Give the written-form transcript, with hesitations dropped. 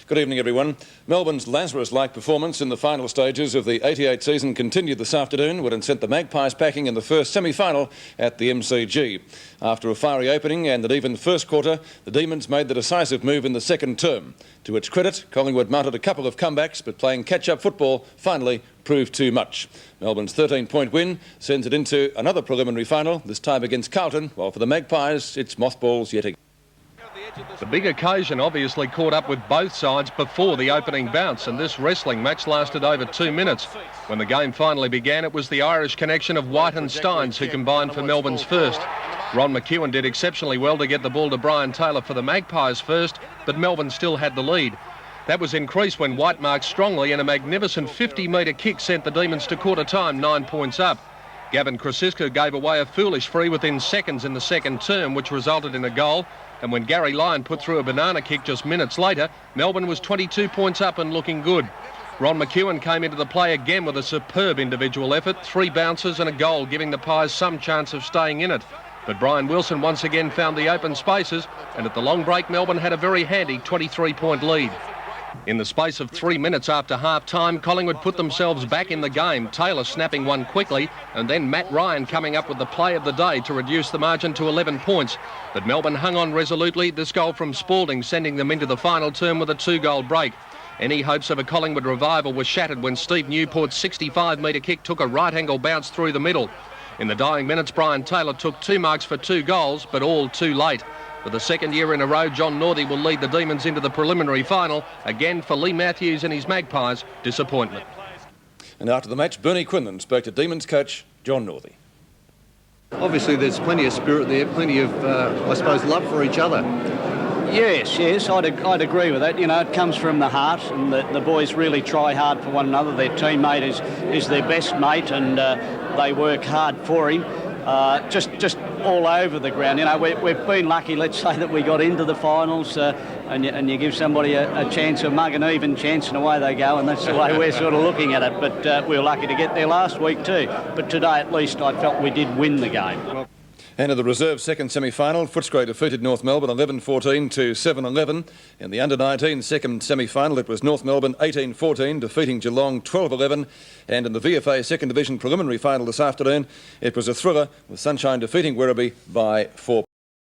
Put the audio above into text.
Good evening, everyone. Melbourne's Lazarus-like performance in the final stages of the 88 season continued this afternoon when it sent the Magpies packing in the first semi-final at the MCG. After a fiery opening and an even first quarter, the Demons made the decisive move in the second term. To its credit, Collingwood mounted a couple of comebacks, but playing catch-up football finally proved too much. Melbourne's 13-point win sends it into another preliminary final, this time against Carlton, while for the Magpies, it's mothballs yet again. The big occasion obviously caught up with both sides before the opening bounce, and this wrestling match lasted over 2 minutes. When the game finally began, it was the Irish connection of White and Steins who combined for Melbourne's first. Ron McEwen did exceptionally well to get the ball to Brian Taylor for the Magpies first, but Melbourne still had the lead. That was increased when White marked strongly, and a magnificent 50-metre kick sent the Demons to quarter time 9 points up. Gavin Krasiska gave away a foolish free within seconds in the second term, which resulted in a goal. And when Gary Lyon put through a banana kick just minutes later, Melbourne was 22 points up and looking good. Ron McEwen came into the play again with a superb individual effort, 3 bounces and a goal, giving the Pies some chance of staying in it. But Brian Wilson once again found the open spaces, and at the long break, Melbourne had a very handy 23-point lead. In the space of 3 minutes after half-time, Collingwood put themselves back in the game, Taylor snapping one quickly, and then Matt Ryan coming up with the play of the day to reduce the margin to 11 points. But Melbourne hung on resolutely, this goal from Spalding sending them into the final term with a 2-goal break. Any hopes of a Collingwood revival were shattered when Steve Newport's 65-metre kick took a right-angle bounce through the middle. In the dying minutes, Brian Taylor took 2 marks for 2 goals, but all too late. For the second year in a row, John Northey will lead the Demons into the preliminary final. Again, for Lee Matthews and his Magpies, disappointment. And after the match, Bernie Quinlan spoke to Demons coach John Northey. Obviously, there's plenty of spirit there, plenty of, I suppose, love for each other. Yes, I'd agree with that. You know, it comes from the heart, and the boys really try hard for one another. Their teammate is their best mate, and they work hard for him. Just all over the ground. You know, we've been lucky, let's say, that we got into the finals, and you give somebody a chance, a mug and even chance, and away they go, and that's the way we're sort of looking at it. But we were lucky to get there last week too. But today, at least, I felt we did win the game. And in the reserve second semi-final, Footscray defeated North Melbourne 11-14 to 7-11. In the under-19 second semi-final, it was North Melbourne 18-14, defeating Geelong 12-11. And in the VFA second division preliminary final this afternoon, it was a thriller, with Sunshine defeating Werribee by 4 points.